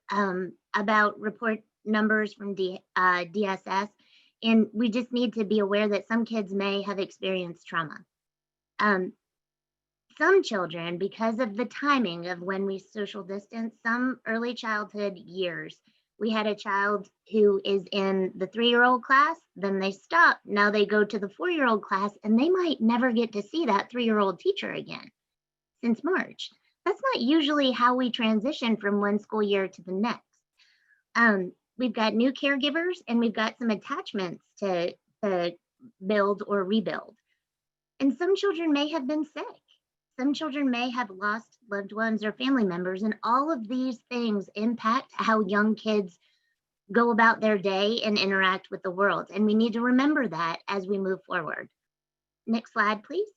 about report numbers from DSS, and we just need to be aware that some kids may have experienced trauma. Some children, because of the timing of when we social distance, some early childhood years, we had a child who is in the 3-year-old class, then they stop. Now they go to the 4-year-old class, and they might never get to see that 3-year-old teacher again since March. That's not usually how we transition from one school year to the next. We've got new caregivers, and we've got some attachments to build or rebuild. And some children may have been sick. Some children may have lost loved ones or family members, and all of these things impact how young kids go about their day and interact with the world. And we need to remember that as we move forward. Next slide, please.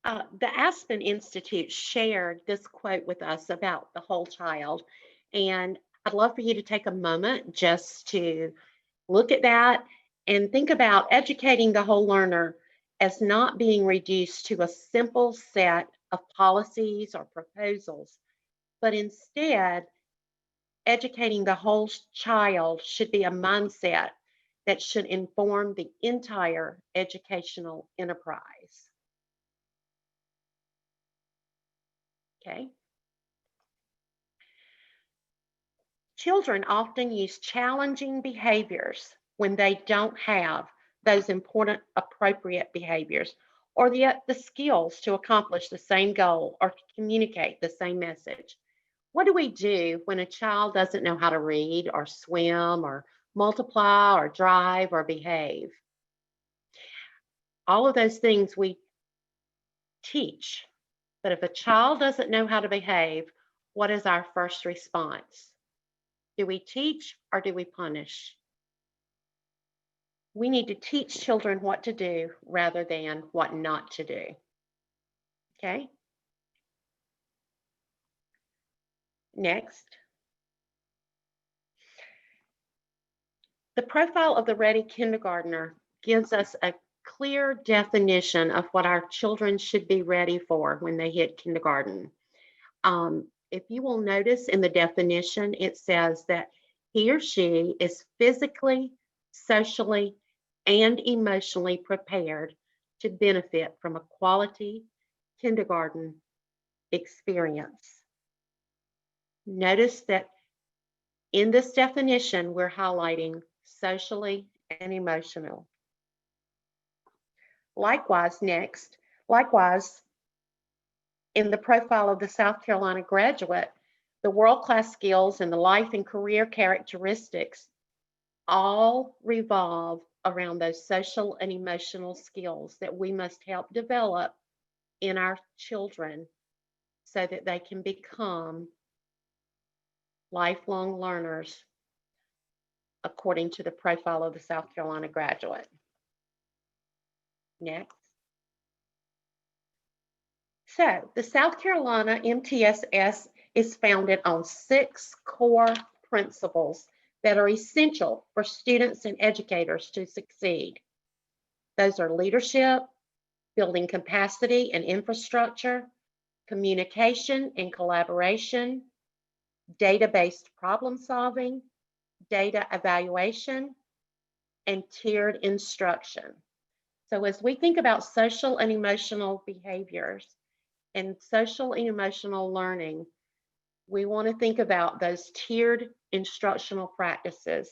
The Aspen Institute shared this quote with us about the whole child, and I'd love for you to take a moment just to look at that and think about educating the whole learner as not being reduced to a simple set of policies or proposals, but instead, educating the whole child should be a mindset that should inform the entire educational enterprise. Okay. Children often use challenging behaviors when they don't have those important appropriate behaviors or the skills to accomplish the same goal or to communicate the same message. What do we do when a child doesn't know how to read or swim or multiply or drive or behave? All of those things we teach. But if a child doesn't know how to behave, what is our first response? Do we teach or do we punish? We need to teach children what to do rather than what not to do. Okay? Next. The profile of the Ready Kindergartner gives us a clear definition of what our children should be ready for when they hit kindergarten. If you will notice in the definition, it says that he or she is physically, socially, and emotionally prepared to benefit from a quality kindergarten experience. Notice that in this definition, we're highlighting socially and emotional. Likewise, in the profile of the South Carolina graduate, the world-class skills and the life and career characteristics all revolve around those social and emotional skills that we must help develop in our children so that they can become lifelong learners according to the profile of the South Carolina graduate. Next. So the South Carolina MTSS is founded on 6 core principles that are essential for students and educators to succeed. Those are leadership, building capacity and infrastructure, communication and collaboration, data-based problem solving, data evaluation, and tiered instruction. So as we think about social and emotional behaviors and social and emotional learning, we want to think about those tiered instructional practices.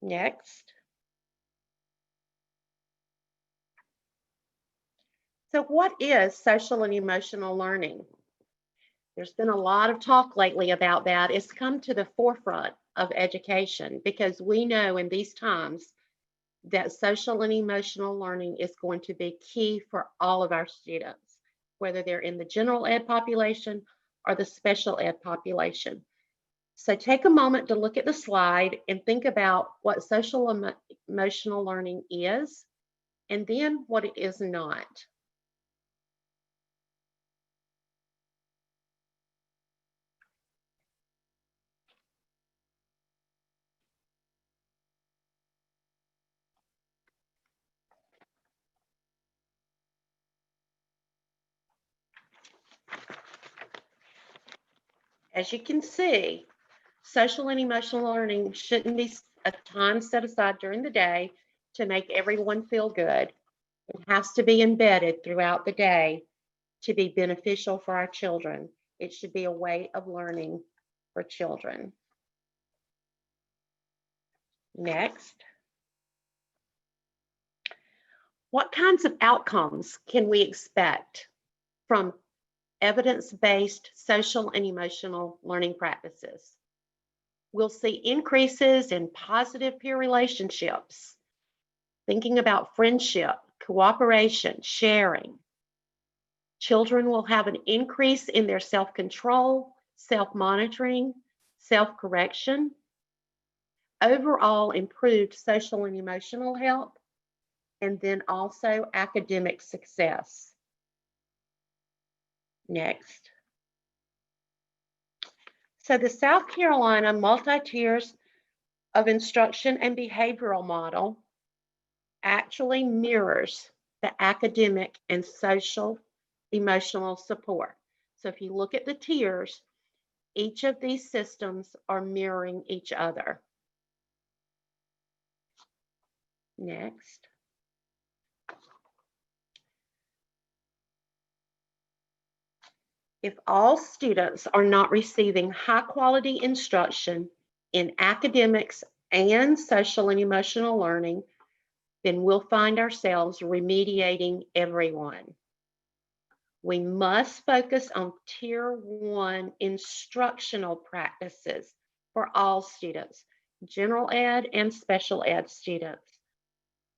Next. So what is social and emotional learning? There's been a lot of talk lately about that. It's come to the forefront of education because we know in these times that social and emotional learning is going to be key for all of our students, whether they're in the general ed population or the special ed population. So take a moment to look at the slide and think about what social and emotional learning is, and then what it is not. As you can see, social and emotional learning shouldn't be a time set aside during the day to make everyone feel good. It has to be embedded throughout the day to be beneficial for our children. It should be a way of learning for children. Next. What kinds of outcomes can we expect from evidence-based social and emotional learning practices? We'll see increases in positive peer relationships, thinking about friendship, cooperation, sharing. Children will have an increase in their self-control, self-monitoring, self-correction, overall improved social and emotional health, and then also academic success. Next. So the South Carolina multi-tiers of instruction and behavioral model actually mirrors the academic and social emotional support. So if you look at the tiers, each of these systems are mirroring each other. Next. If all students are not receiving high quality instruction in academics and social and emotional learning, then we'll find ourselves remediating everyone. We must focus on Tier 1 instructional practices for all students, general ed and special ed students.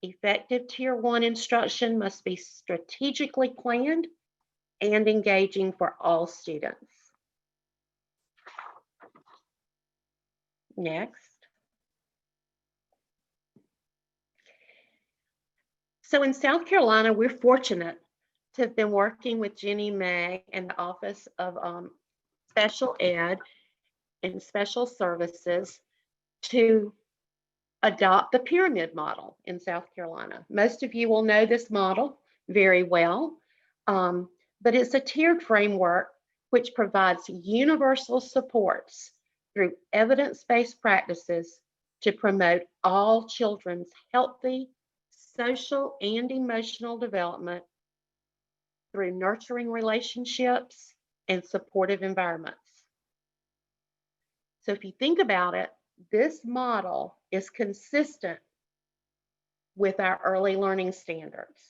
Effective Tier 1 instruction must be strategically planned and engaging for all students. Next. So in South Carolina, we're fortunate to have been working with Jenny May and the Office of Special Ed and Special Services to adopt the pyramid model in South Carolina. Most of you will know this model very well, but it's a tiered framework which provides universal supports through evidence-based practices to promote all children's healthy social and emotional development through nurturing relationships and supportive environments. So if you think about it, this model is consistent with our early learning standards.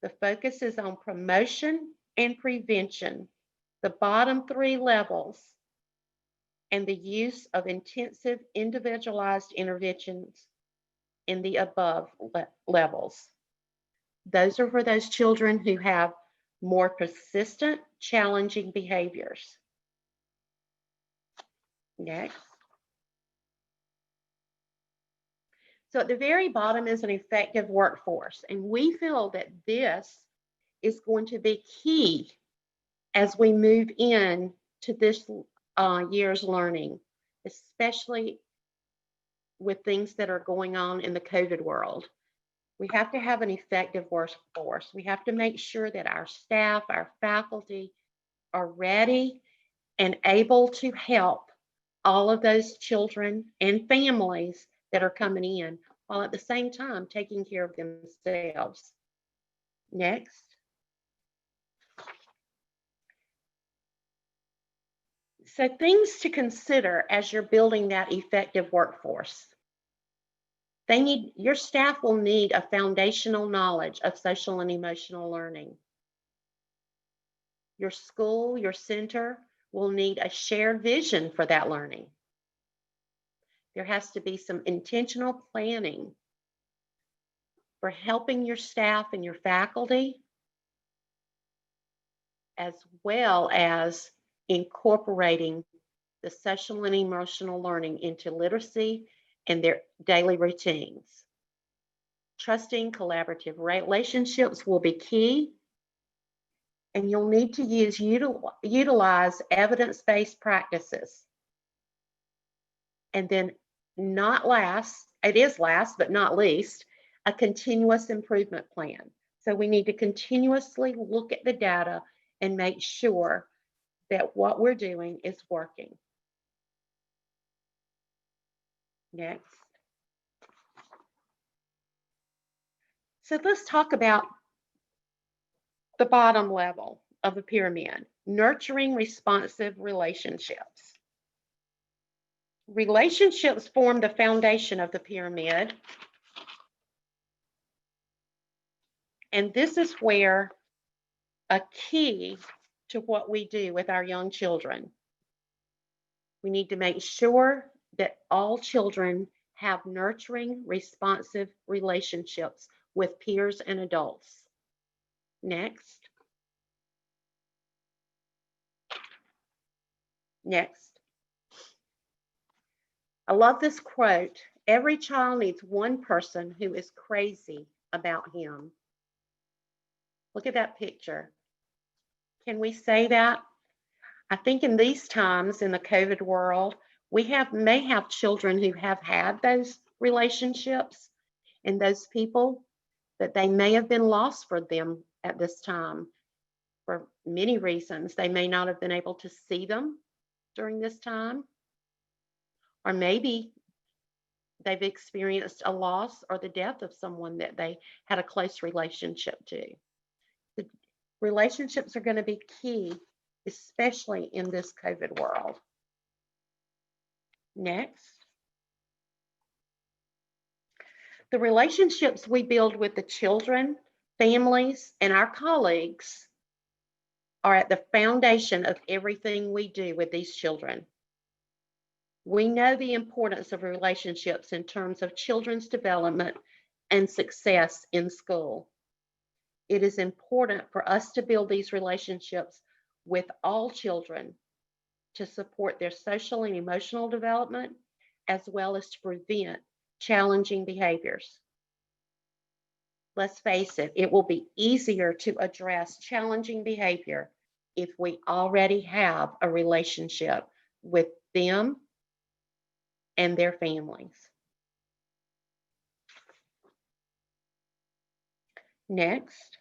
The focus is on promotion and prevention, the bottom 3 levels, and the use of intensive individualized interventions in the above levels. Those are for those children who have more persistent, challenging behaviors. Next. So at the very bottom is an effective workforce, and we feel that this is going to be key as we move in to this year's learning, especially with things that are going on in the COVID world. We have to have an effective workforce. We have to make sure that our staff, our faculty are ready and able to help all of those children and families that are coming in, while at the same time taking care of themselves. Next. So things to consider as you're building that effective workforce. Your staff will need a foundational knowledge of social and emotional learning. Your school, your center will need a shared vision for that learning. There has to be some intentional planning for helping your staff and your faculty, as well as incorporating the social and emotional learning into literacy and their daily routines. Trusting collaborative relationships will be key, and you'll need to utilize evidence-based practices. And then it is last but not least, a continuous improvement plan. So we need to continuously look at the data and make sure that what we're doing is working. Next. So let's talk about the bottom level of the pyramid, nurturing responsive relationships. Relationships form the foundation of the pyramid. And this is where a key to what we do with our young children. We need to make sure that all children have nurturing, responsive relationships with peers and adults. Next. Next. I love this quote. Every child needs one person who is crazy about him. Look at that picture. Can we say that? I think in these times in the COVID world, we may have children who have had those relationships and those people, but they may have been lost for them at this time for many reasons. They may not have been able to see them during this time, or maybe they've experienced a loss or the death of someone that they had a close relationship to. The relationships are going to be key, especially in this COVID world. Next. The relationships we build with the children, families, and our colleagues are at the foundation of everything we do with these children. We know the importance of relationships in terms of children's development and success in school. It is important for us to build these relationships with all children to support their social and emotional development, as well as to prevent challenging behaviors. Let's face it, it will be easier to address challenging behavior if we already have a relationship with them and their families. Next.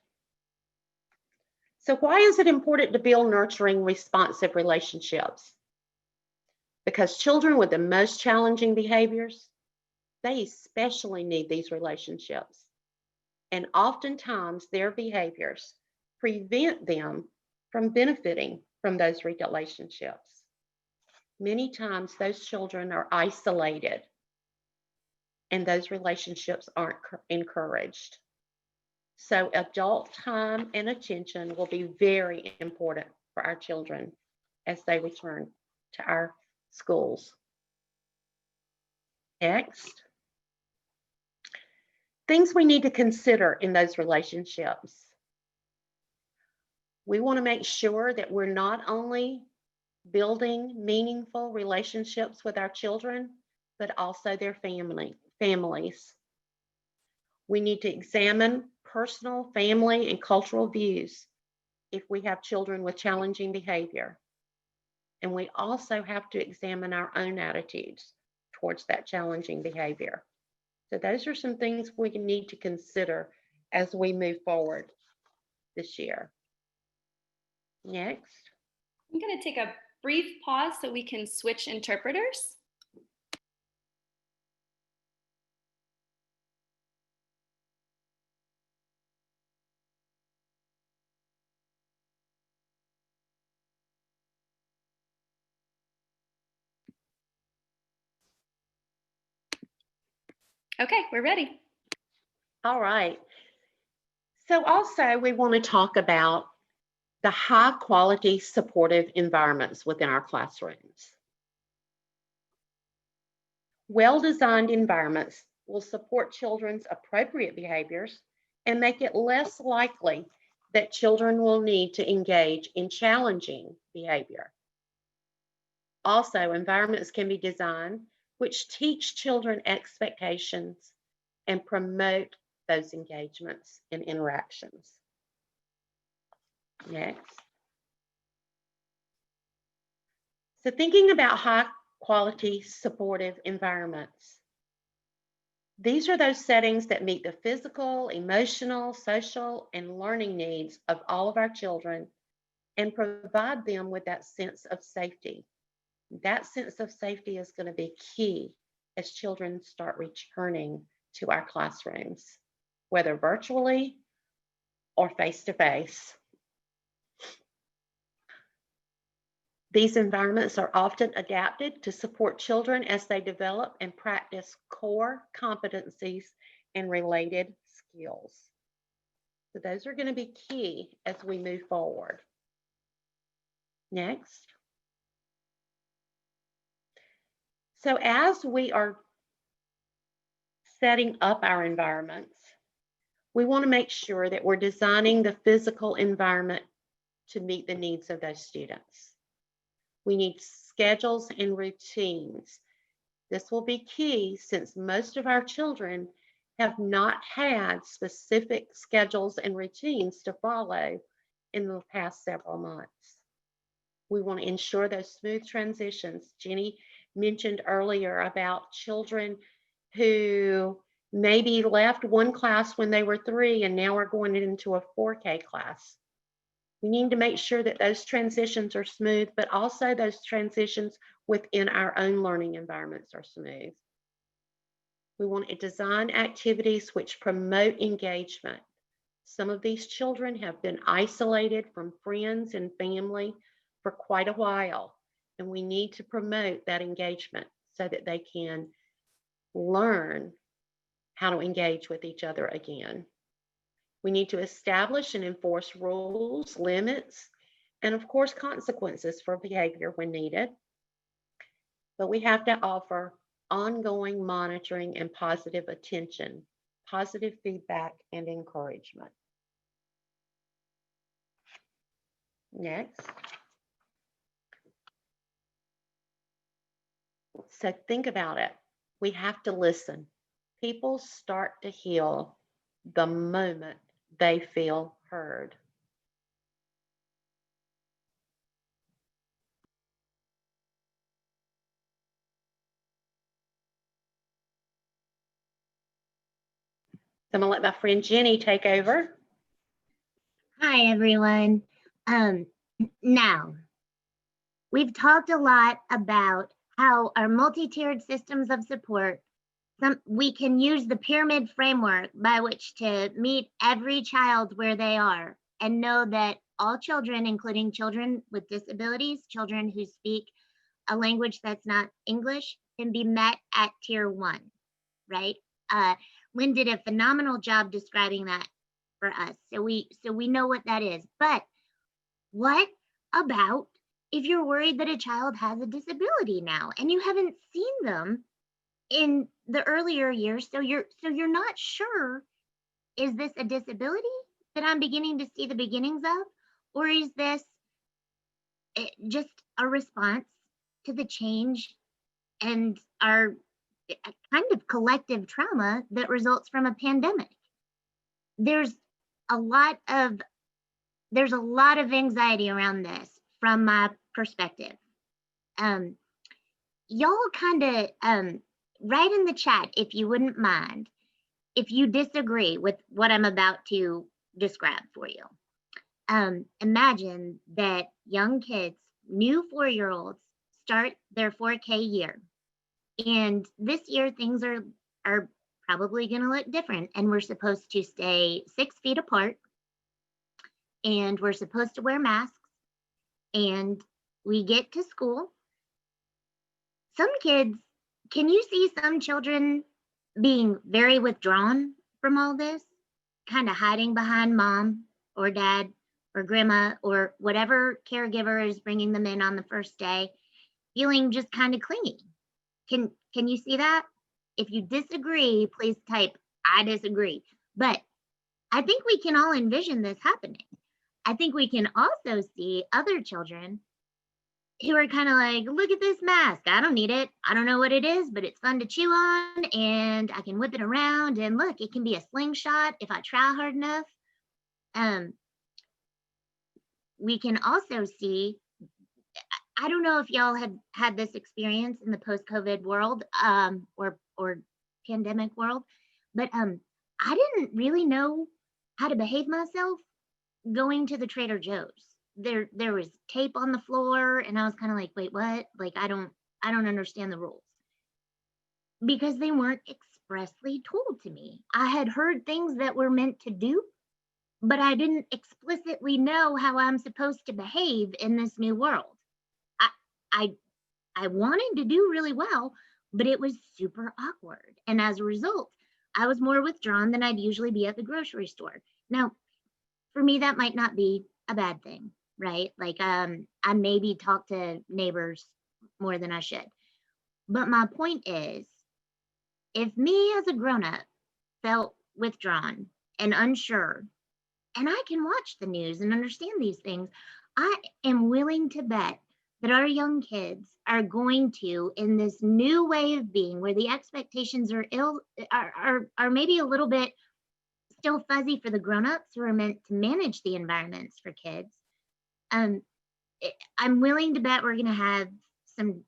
So why is it important to build nurturing, responsive relationships? Because children with the most challenging behaviors, they especially need these relationships. And oftentimes their behaviors prevent them from benefiting from those relationships. Many times those children are isolated and those relationships aren't encouraged. So adult time and attention will be very important for our children as they return to our schools. Next. Things we need to consider in those relationships. We want to make sure that we're not only building meaningful relationships with our children, but also their families. We need to examine personal, family, and cultural views if we have children with challenging behavior. And we also have to examine our own attitudes towards that challenging behavior. So those are some things we need to consider as we move forward this year. Next. I'm going to take a brief pause so we can switch interpreters. Okay, we're ready. All right. So also we want to talk about the high quality supportive environments within our classrooms. Well-designed environments will support children's appropriate behaviors and make it less likely that children will need to engage in challenging behavior. Also, environments can be designed which teach children expectations and promote those engagements and interactions. Next. So thinking about high quality supportive environments. These are those settings that meet the physical, emotional, social, and learning needs of all of our children and provide them with that sense of safety. That sense of safety is going to be key as children start returning to our classrooms, whether virtually or face to face. These environments are often adapted to support children as they develop and practice core competencies and related skills. So those are going to be key as we move forward. Next. So as we are setting up our environments, we want to make sure that we're designing the physical environment to meet the needs of those students. We need schedules and routines. This will be key since most of our children have not had specific schedules and routines to follow in the past several months. We want to ensure those smooth transitions. Jenny mentioned earlier about children who maybe left one class when they were 3 and now are going into a 4K class. We need to make sure that those transitions are smooth, but also those transitions within our own learning environments are smooth. We want to design activities which promote engagement. Some of these children have been isolated from friends and family for quite a while, and we need to promote that engagement so that they can learn how to engage with each other again. We need to establish and enforce rules, limits, and of course, consequences for behavior when needed. But we have to offer ongoing monitoring and positive attention, positive feedback, and encouragement. Next. So think about it. We have to listen. People start to heal the moment they feel heard. So I'm gonna let my friend Jenny take over. Hi, everyone. Now, we've talked a lot about how our multi-tiered systems of support, we can use the pyramid framework by which to meet every child where they are and know that all children, including children with disabilities, children who speak a language that's not English, can be met at tier 1, right? Lynn did a phenomenal job describing that for us. So we know what that is. But what about if you're worried that a child has a disability now and you haven't seen them in the earlier years, so you're not sure, is this a disability that I'm beginning to see the beginnings of, or is this just a response to the change and our kind of collective trauma that results from a pandemic? There's a lot of anxiety around this from my perspective. Y'all kind of write in the chat, if you wouldn't mind, if you disagree with what I'm about to describe for you. Imagine that young kids, new 4-year-olds, start their 4K year. And this year, things are probably going to look different. And we're supposed to stay 6 feet apart. And we're supposed to wear masks. And we get to school. Some kids, can you see some children being very withdrawn from all this? Kind of hiding behind mom or dad or grandma or whatever caregiver is bringing them in on the first day, feeling just kind of clingy. Can you see that? If you disagree, please type I disagree. But I think we can all envision this happening. I think we can also see other children who are kind of like, look at this mask. I don't need it. I don't know what it is, but it's fun to chew on and I can whip it around. And look, it can be a slingshot if I try hard enough. We can also see, I don't know if y'all have had this experience in the post-COVID world or pandemic world, but I didn't really know how to behave myself going to the Trader Joe's there was tape on the floor, and I was kind of like, wait, what? Like, I don't understand the rules because they weren't expressly told to me. I had heard things that were meant to do, but I didn't explicitly know how I'm supposed to behave in this new world. I I I wanted to do really well, but it was super awkward. And as a result, I was more withdrawn than I'd usually be at the grocery store. Now, for me, that might not be a bad thing, right? Like, I maybe talk to neighbors more than I should. But my point is, if me as a grown up felt withdrawn and unsure, and I can watch the news and understand these things, I am willing to bet that our young kids are going to, in this new way of being where the expectations are maybe a little bit still fuzzy for the grown-ups who are meant to manage the environments for kids. um I'm willing to bet we're going to have some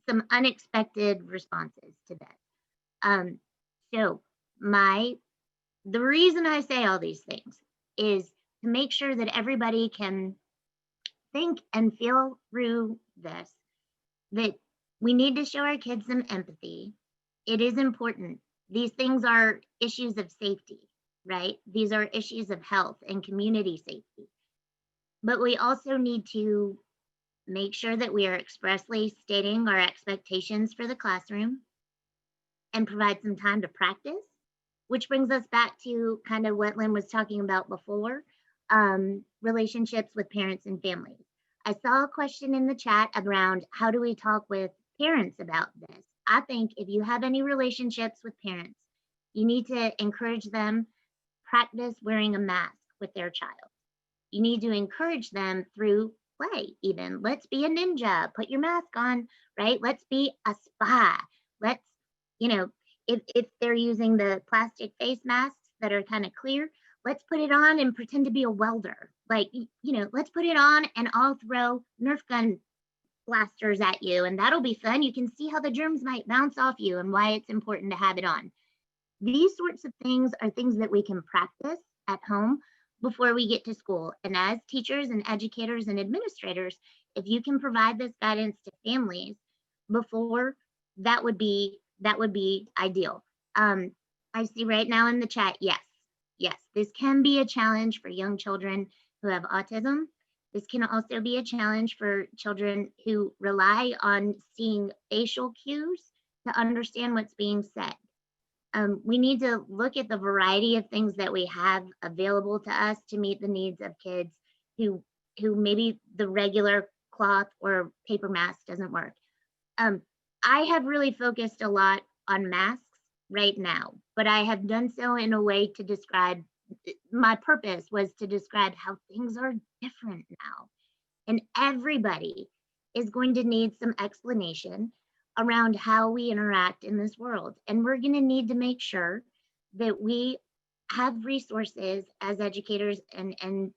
some unexpected responses to that. um so my the reason I say all these things is to make sure that everybody can think and feel through this, that we need to show our kids some empathy. It is important. These things are issues of safety, right? These are issues of health and community safety. But we also need to make sure that we are expressly stating our expectations for the classroom and provide some time to practice, which brings us back to kind of what Lynn was talking about before, relationships with parents and families. I saw a question in the chat around how do we talk with parents about this? I think if you have any relationships with parents, you need to encourage them practice wearing a mask with their child. You need to encourage them through play, even. Let's be a ninja, put your mask on, right? Let's be a spy. Let's, you know, if they're using the plastic face masks that are kind of clear, let's put it on and pretend to be a welder. Like, let's put it on and I'll throw Nerf gun blasters at you, and that'll be fun. You can see how the germs might bounce off you and why it's important to have it on. These sorts of things are things that we can practice at home before we get to school. And as teachers and educators and administrators, if you can provide this guidance to families before, that would be ideal. I see right now in the chat, yes, this can be a challenge for young children who have autism. This can also be a challenge for children who rely on seeing facial cues to understand what's being said. We need to look at the variety of things that we have available to us to meet the needs of kids who maybe the regular cloth or paper mask doesn't work. I have really focused a lot on masks right now, but I have done so in a way to describe, my purpose was to describe how things are different now. And everybody is going to need some explanation around how we interact in this world. And we're going to need to make sure that we have resources as educators and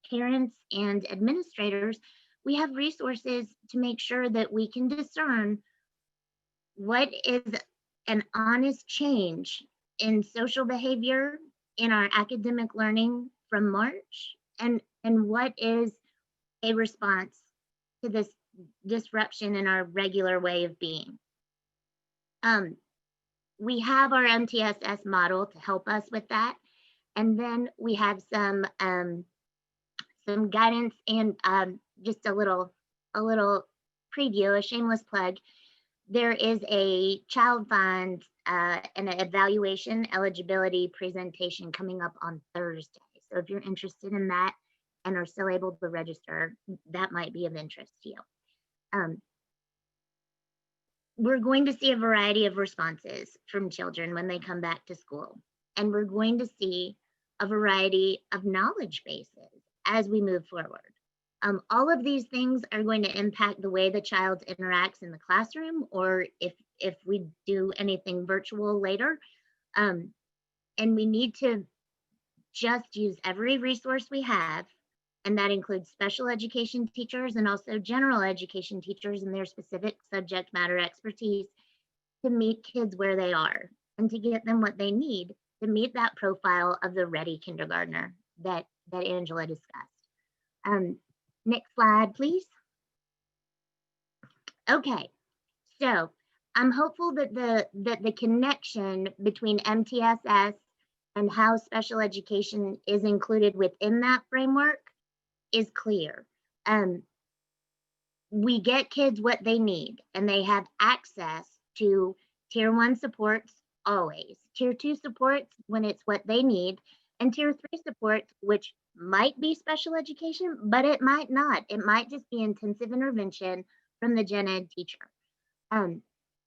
parents and administrators. We have resources to make sure that we can discern what is an honest change in social behavior in our academic learning from March, and what is a response to this disruption in our regular way of being. We have our MTSS model to help us with that. And then we have some guidance and just a little preview, a shameless plug. There is a child find and an evaluation eligibility presentation coming up on Thursday. So if you're interested in that and are still able to register, that might be of interest to you. We're going to see a variety of responses from children when they come back to school. And we're going to see a variety of knowledge bases as we move forward. All of these things are going to impact the way the child interacts in the classroom, or if we do anything virtual later. And we need to just use every resource we have, and that includes special education teachers and also general education teachers and their specific subject matter expertise, to meet kids where they are and to get them what they need to meet that profile of the ready kindergartner that Angela discussed. Um, Next slide, please. Okay, so I'm hopeful that the connection between MTSS and how special education is included within that framework is clear. We get kids what they need, and they have access to tier 1 supports always, tier 2 supports when it's what they need, and tier 3 supports, which might be special education, but it might not. It might just be intensive intervention from the gen ed teacher.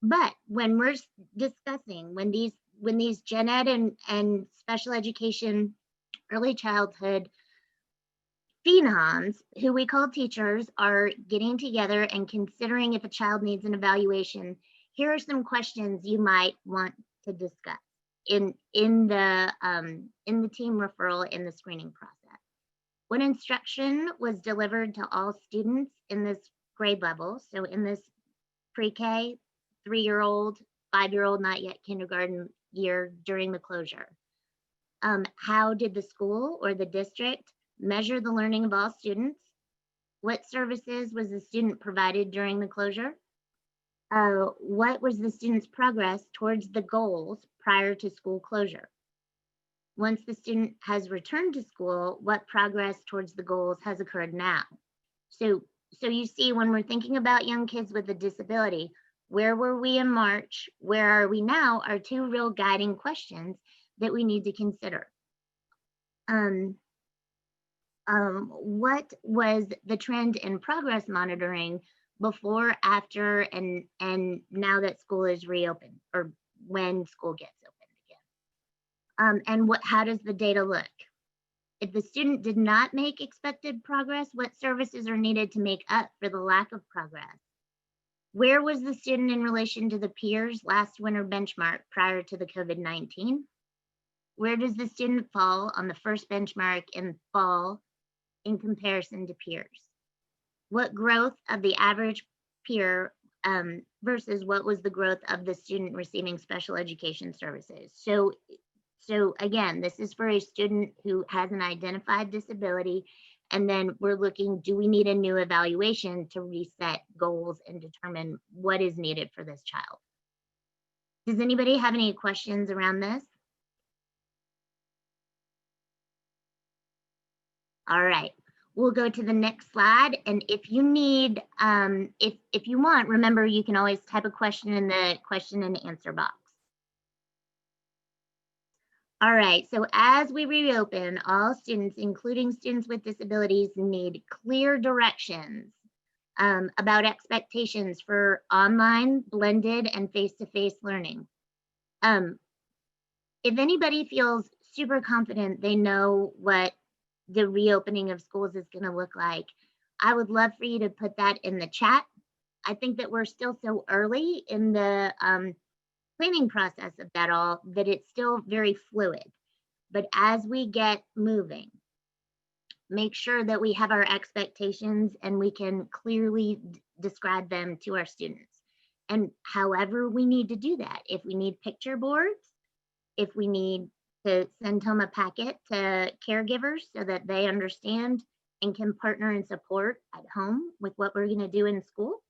But when we're discussing when these gen ed and special education early childhood phenoms, who we call teachers, are getting together and considering if a child needs an evaluation, here are some questions you might want to discuss in the team referral in the screening process. What instruction was delivered to all students in this grade level? So in this pre-K, 3-year-old, 5-year-old, not yet kindergarten year during the closure. How did the school or the district measure the learning of all students? What services was the student provided during the closure? What was the student's progress towards the goals prior to school closure? Once the student has returned to school, what progress towards the goals has occurred now? So you see, when we're thinking about young kids with a disability, where were we in March? Where are we now? Are two real guiding questions that we need to consider. What was the trend in progress monitoring before, after, and now that school is reopened, or when school gets opened again? And how does the data look? If the student did not make expected progress, what services are needed to make up for the lack of progress? Where was the student in relation to the peers last winter benchmark prior to the COVID-19? Where does the student fall on the first benchmark in fall in comparison to peers? What growth of the average peer versus what was the growth of the student receiving special education services? So again, this is for a student who has an identified disability, and then we're looking, do we need a new evaluation to reset goals and determine what is needed for this child? Does anybody have any questions around this? All right, we'll go to the next slide. And if you need, if you want, remember, you can always type a question in the question and answer box. All right, so as we reopen, all students, including students with disabilities, need clear directions about expectations for online, blended, and face-to-face learning. If anybody feels super confident they know what the reopening of schools is going to look like, I would love for you to put that in the chat. I think that we're still so early in the planning process of that all, that it's still very fluid. But as we get moving, make sure that we have our expectations and we can clearly describe them to our students. And however we need to do that, if we need picture boards, if we need to send home a packet to caregivers so that they understand and can partner and support at home with what we're going to do in school,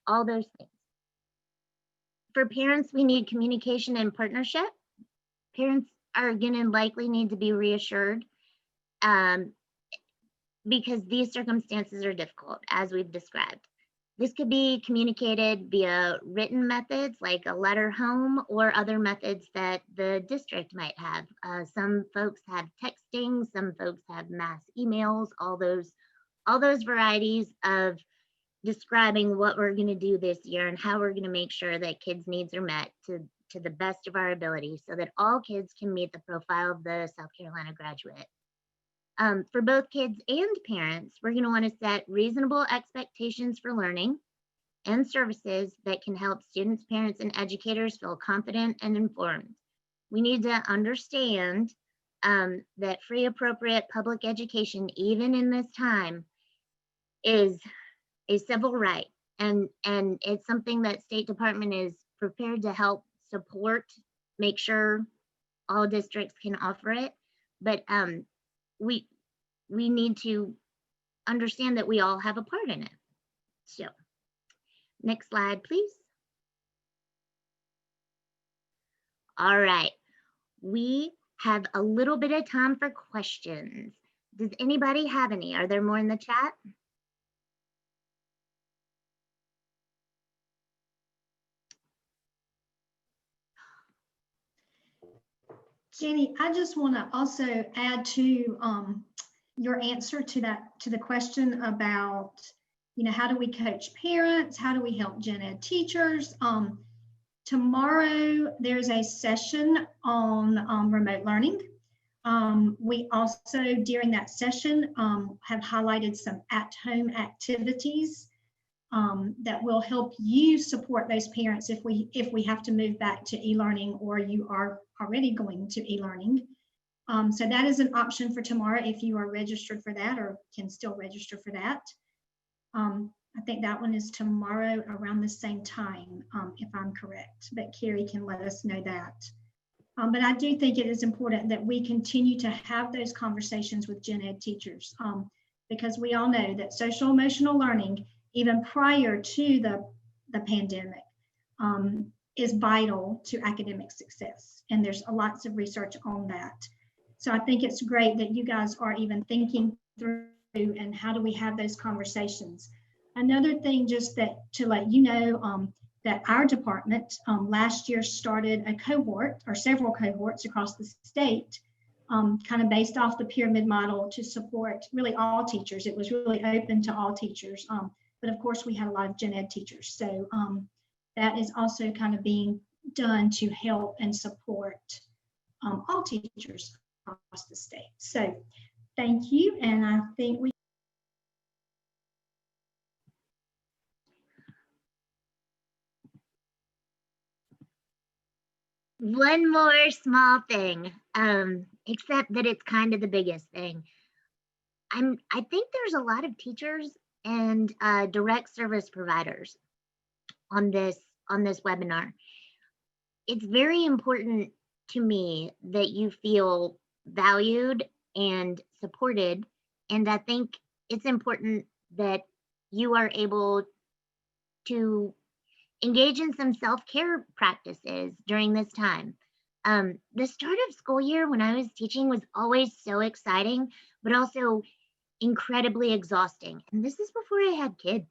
all those things. For parents, we need communication and partnership. Parents are going to likely need to be reassured because these circumstances are difficult, as we've described. This could be communicated via written methods like a letter home, or other methods that the district might have. Some folks have texting, some folks have mass emails, all those varieties of describing what we're going to do this year and how we're going to make sure that kids' needs are met to the best of our ability, so that all kids can meet the profile of the South Carolina graduate. For both kids and parents, we're going to want to set reasonable expectations for learning and services that can help students, parents, and educators feel confident and informed. We need to understand that free, appropriate public education, even in this time, is a civil right. And it's something that State Department is prepared to help support, make sure all districts can offer it. But we need to understand that we all have a part in it. So next slide, please. All right, we have a little bit of time for questions. Does anybody have any? Are there more in the chat? Jenny, I just want to also add to your answer to the question about, how do we coach parents? How do we help gen ed teachers? Tomorrow, there's a session on remote learning. We also, during that session, have highlighted some at-home activities that will help you support those parents if we have to move back to e-learning, or you are already going to e-learning. So that is an option for tomorrow if you are registered for that or can still register for that. I think that one is tomorrow around the same time, if I'm correct, but Carrie can let us know that. But I do think it is important that we continue to have those conversations with gen ed teachers, because we all know that social emotional learning, even prior to the pandemic, is vital to academic success. And there's lots of research on that. So I think it's great that you guys are even thinking through and how do we have those conversations. Another thing, just to let you know, that our department last year started a cohort or several cohorts across the state, kind of based off the pyramid model to support really all teachers. It was really open to all teachers. But of course, we had a lot of gen ed teachers. So that is also kind of being done to help and support all teachers across the state. So thank you. And I think we One more small thing, except that it's kind of the biggest thing. I think there's a lot of teachers and direct service providers on this webinar. It's very important to me that you feel valued and supported, and I think it's important that you are able to engage in some self-care practices during this time. The start of school year when I was teaching was always so exciting, but also incredibly exhausting. And this is before I had kids.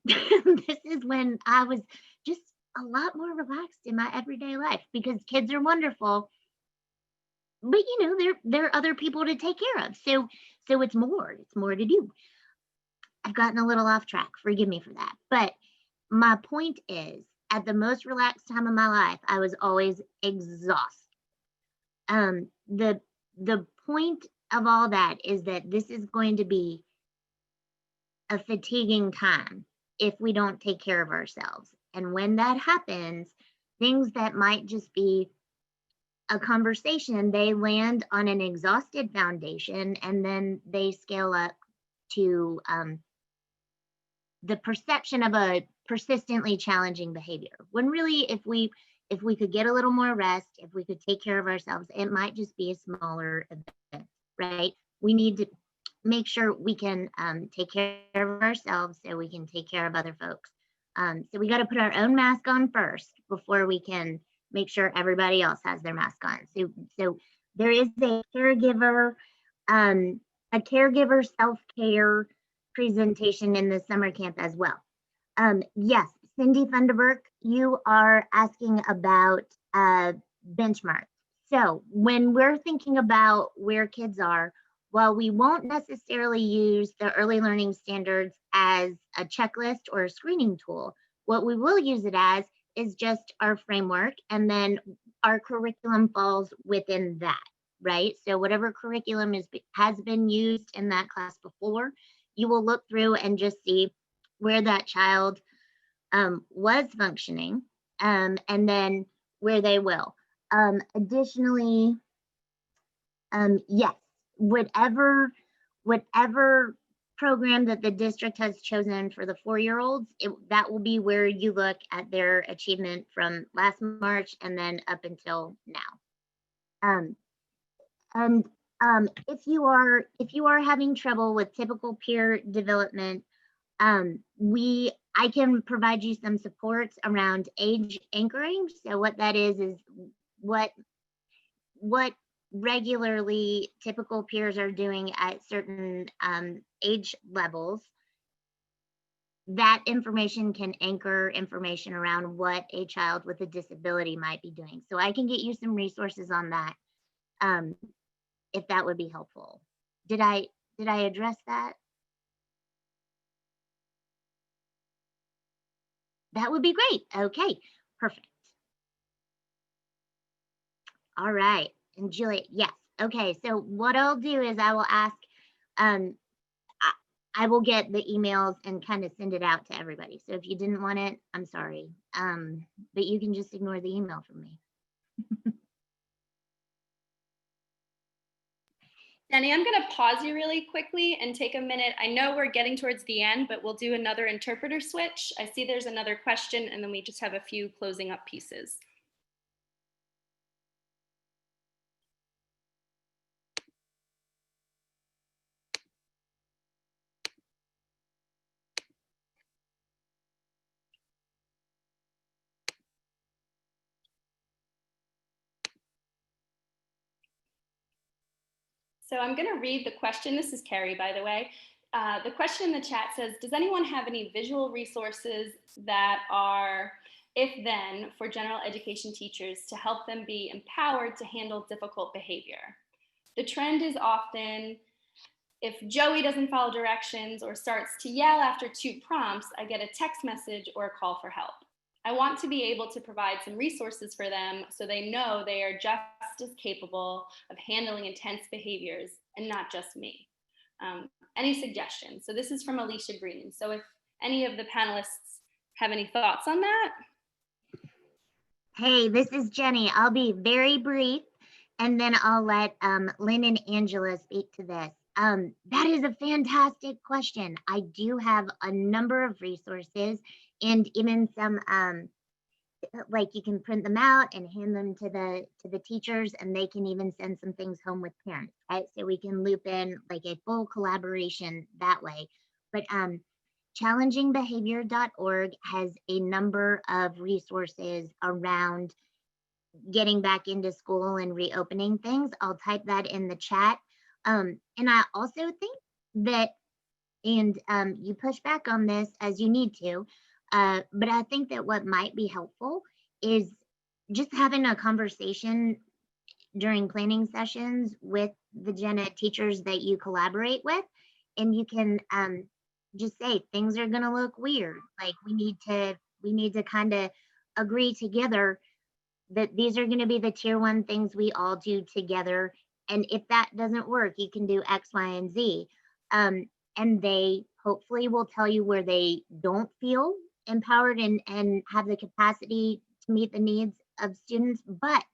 This is when I was just a lot more relaxed in my everyday life, because kids are wonderful, but there are other people to take care of. So it's more to do. I've gotten a little off track, forgive me for that. But my point is, at the most relaxed time of my life, I was always exhausted. The point of all that is that this is going to be a fatiguing time if we don't take care of ourselves. And when that happens, things that might just be a conversation, they land on an exhausted foundation, and then they scale up to the perception of a persistently challenging behavior. When really, if we could get a little more rest, if we could take care of ourselves, it might just be a smaller event, right? We need to make sure we can take care of ourselves so we can take care of other folks. So we got to put our own mask on first before we can make sure everybody else has their mask on. So there is a caregiver self-care presentation in the summer camp as well. Yes, Cindy Funderburk, you are asking about benchmark. So when we're thinking about where kids are, while we won't necessarily use the early learning standards as a checklist or a screening tool, what we will use it as is just our framework, and then our curriculum falls within that, right? So whatever curriculum has been used in that class before, you will look through and just see where that child was functioning, and then where they will. Additionally, yes, whatever program that the district has chosen for the 4-year-olds, that will be where you look at their achievement from last March and then up until now. And If you are having trouble with typical peer development, I can provide you some supports around age anchoring. So what that is what what regularly typical peers are doing at certain age levels. That information can anchor information around what a child with a disability might be doing. So I can get you some resources on that, um, if that would be helpful. Did I address that? That would be great. Okay, perfect. All right. And Juliet, yes. Okay, so what I'll do is I will ask, um, I will get the emails and kind of send it out to everybody. So if you didn't want it, I'm sorry. But you can just ignore the email from me. Jenny, I'm going to pause you really quickly and take a minute. I know we're getting towards the end, but we'll do another interpreter switch. I see there's another question, and then we just have a few closing up pieces. So I'm going to read the question. This is Carrie, by the way. The question in the chat says, does anyone have any visual resources that are if then for general education teachers to help them be empowered to handle difficult behavior? The trend is often, if Joey doesn't follow directions or starts to yell after 2 prompts, I get a text message or a call for help. I want to be able to provide some resources for them so they know they are just as capable of handling intense behaviors and not just me. Any suggestions? So this is from Alicia Green. So if any of the panelists have any thoughts on that? Hey, this is Jenny. I'll be very brief, and then I'll let Lynn and Angela speak to this. That is a fantastic question. I do have a number of resources and even some like you can print them out and hand them to the teachers, and they can even send some things home with parents, right? So we can loop in like a full collaboration that way. But challengingbehavior.org has a number of resources around getting back into school and reopening things. I'll type that in the chat. And I also think that, and you push back on this as you need to, but I think that what might be helpful is just having a conversation during planning sessions with the gen ed teachers that you collaborate with, and you can just say things are going to look weird. Like we need to kind of agree together that these are going to be the tier 1 things we all do together. And if that doesn't work, you can do X, Y, and Z. And they hopefully will tell you where they don't feel empowered and have the capacity to meet the needs of students, but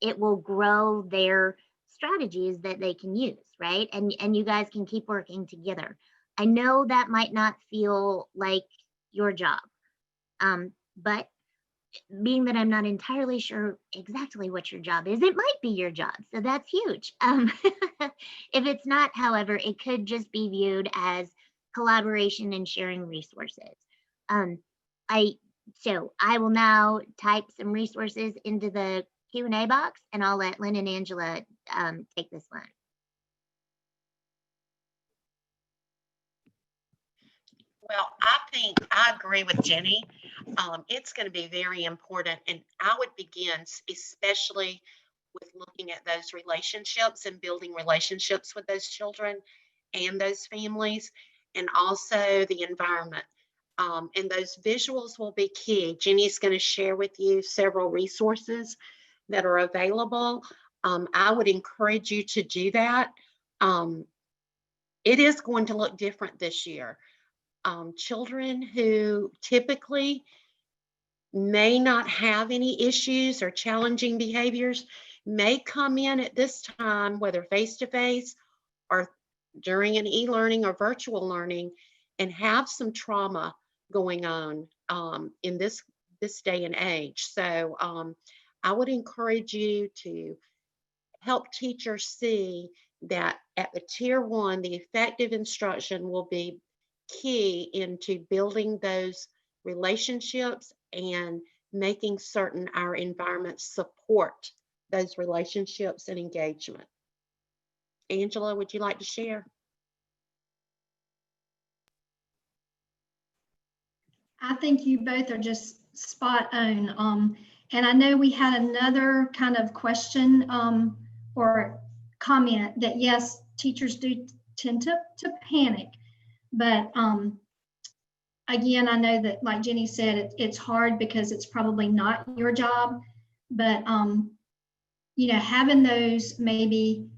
it will grow their strategies that they can use, right? And you guys can keep working together. I know that might not feel like your job, but being that I'm not entirely sure exactly what your job is, it might be your job. So that's huge. If it's not, however, it could just be viewed as collaboration and sharing resources. So I will now type some resources into the Q&A box, and I'll let Lynn and Angela take this one. Well, I think I agree with Jenny. It's going to be very important. And I would begin especially with looking at those relationships and building relationships with those children and those families, and also the environment. And those visuals will be key. Jenny's going to share with you several resources that are available. I would encourage you to do that. It is going to look different this year. Children who typically may not have any issues or challenging behaviors may come in at this time, whether face-to-face or during an e-learning or virtual learning, and have some trauma going on in this day and age. So I would encourage you to help teachers see that at the tier 1, the effective instruction will be key into building those relationships and making certain our environments support those relationships and engagement. Angela, would you like to share? I think you both are just spot on. And I know we had another kind of question or comment that yes, teachers do tend to panic, but again, I know that like Jenny said, it's hard because it's probably not your job, but you know, having those maybe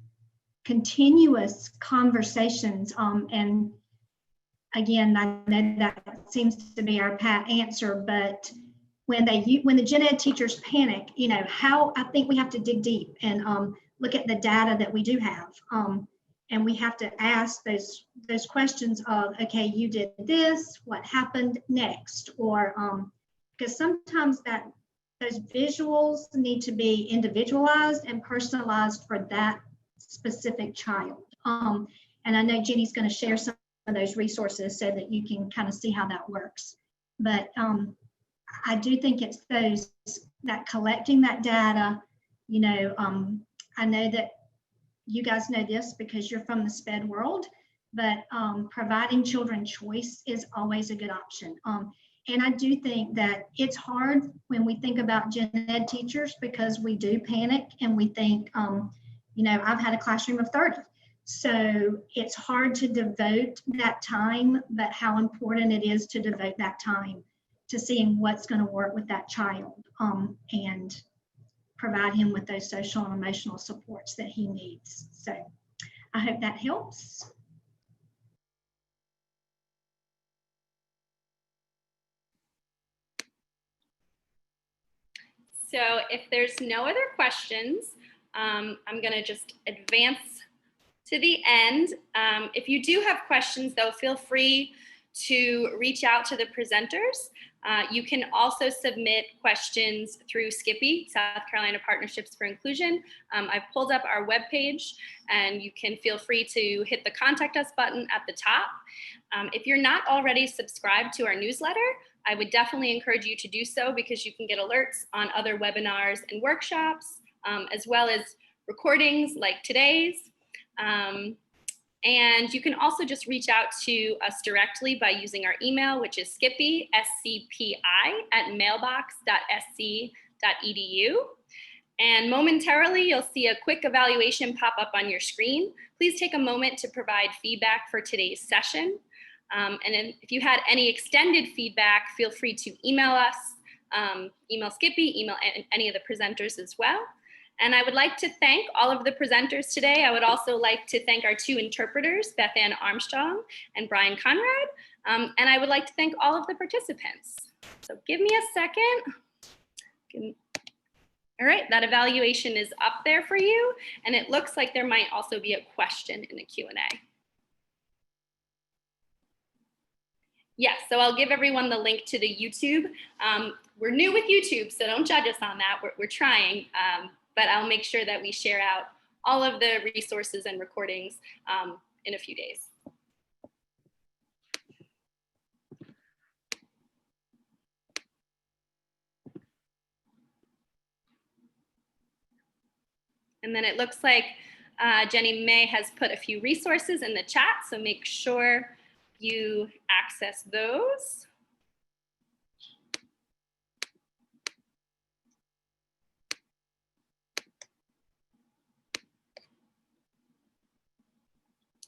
continuous conversations and again, I know that seems to be our pat answer, but when the gen ed teachers panic, you know, how I think we have to dig deep and look at the data that we do have. And we have to ask those questions of, okay, you did this, what happened next? Or because sometimes those visuals need to be individualized and personalized for that specific child. And I know Jenny's going to share some of those resources so that you can kind of see how that works. But I do think it's that collecting that data, you know, I know that you guys know this because you're from the SPED world, but providing children choice is always a good option. And I do think that it's hard when we think about gen ed teachers because we do panic and we think, you know, I've had a classroom of 30. So it's hard to devote that time, but how important it is to devote that time to seeing what's going to work with that child and provide him with those social and emotional supports that he needs. So I hope that helps. So if there's no other questions, I'm going to just advance to the end. If you do have questions, though, feel free to reach out to the presenters. You can also submit questions through Skippy, South Carolina Partnerships for Inclusion. I've pulled up our webpage, and you can feel free to hit the Contact Us button at the top. If you're not already subscribed to our newsletter, I would definitely encourage you to do so because you can get alerts on other webinars and workshops, as well as recordings like today's. And you can also just reach out to us directly by using our email, which is Skippy, scpi@mailbox.sc.edu. And momentarily, you'll see a quick evaluation pop up on your screen. Please take a moment to provide feedback for today's session. And then if you had any extended feedback, feel free to email us, email Skippy, email any of the presenters as well. And I would like to thank all of the presenters today. I would also like to thank our 2 interpreters, Beth Ann Armstrong and Brian Conrad. And I would like to thank all of the participants. So give me a second. All right, that evaluation is up there for you. And it looks like there might also be a question in the Q&A. Yes, so I'll give everyone the link to the YouTube. We're new with YouTube, so don't judge us on that. We're trying. But I'll make sure that we share out all of the resources and recordings in a few days. And then it looks like Jenny May has put a few resources in the chat, so make sure you access those.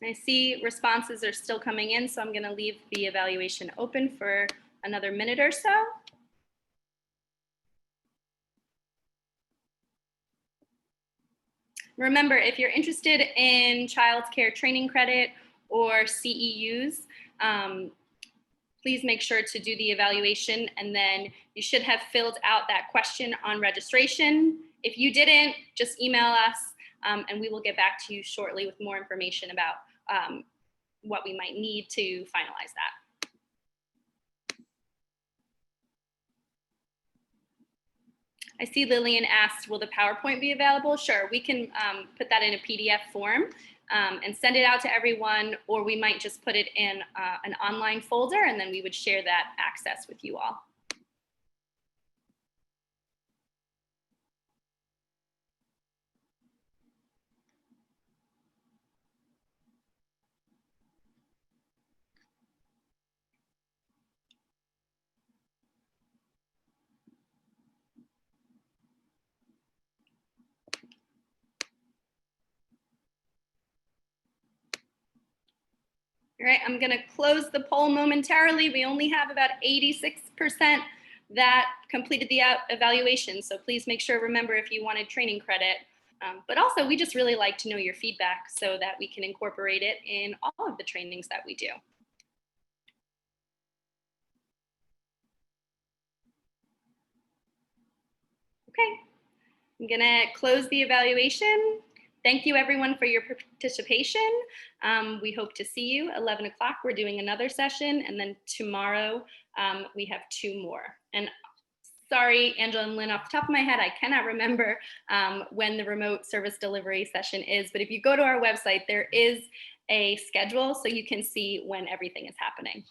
I see responses are still coming in, so I'm going to leave the evaluation open for another minute or so. Remember, if you're interested in child care training credit or CEUs, please make sure to do the evaluation, and then you should have filled out that question on registration. If you didn't, just email us, and we will get back to you shortly with more information about what we might need to finalize that. I see Lillian asked, will the PowerPoint be available? Sure, we can put that in a PDF form and send it out to everyone, or we might just put it in an online folder and then we would share that access with you all. All right, I'm going to close the poll momentarily. We only have about 86% that completed the evaluation. So please make sure, remember, if you wanted training credit. But also, we just really like to know your feedback so that we can incorporate it in all of the trainings that we do. Okay, I'm going to close the evaluation. Thank you everyone for your participation. We hope to see you 11 o'clock. We're doing another session, and then tomorrow we have 2 more. And sorry, Angela and Lynn, off the top of my head, I cannot remember when the remote service delivery session is, but if you go to our website, there is a schedule so you can see when everything is happening.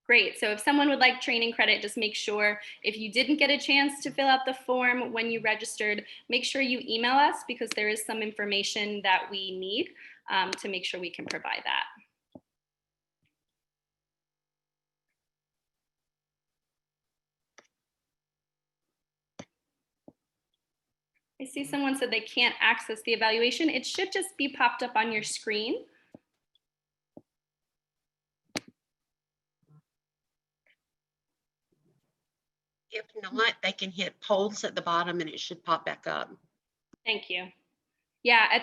Great, so if someone would like training credit, just make sure if you didn't get a chance to fill out the form when you registered, make sure you email us because there is some information that we need to make sure we can provide that. I see someone said they can't access the evaluation. It should just be popped up on your screen. If not, they can hit polls at the bottom and it should pop back up. Thank you. Yeah,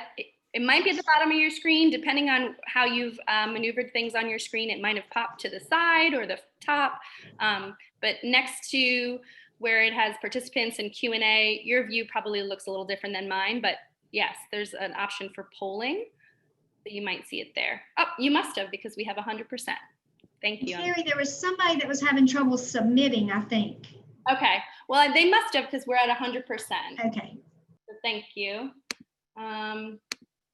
it might be at the bottom of your screen, depending on how you've maneuvered things on your screen. It might have popped to the side or the top, but next to where it has participants and Q&A, your view probably looks a little different than mine, but yes, there's an option for polling, but you might see it there. Oh, you must have, because we have 100%. Thank you. Terry, there was somebody that was having trouble submitting, I think. Okay, well, they must have because we're at 100%. Okay. So thank you. And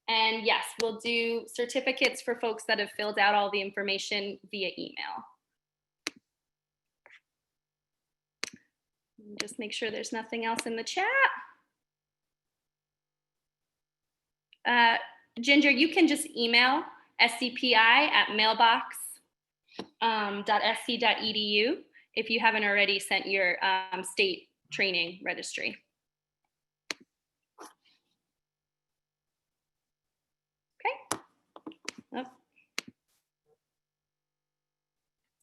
yes, we'll do certificates for folks that have filled out all the information via email. Just make sure there's nothing else in the chat. Ginger, you can just email scpi@mailbox.sc.edu if you haven't already sent your state training registry. Okay. Oh.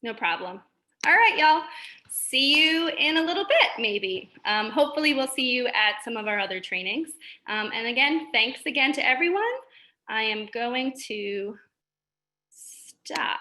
No problem. All right, y'all. See you in a little bit, maybe. Hopefully we'll see you at some of our other trainings. And again, thanks again to everyone. I am going to stop.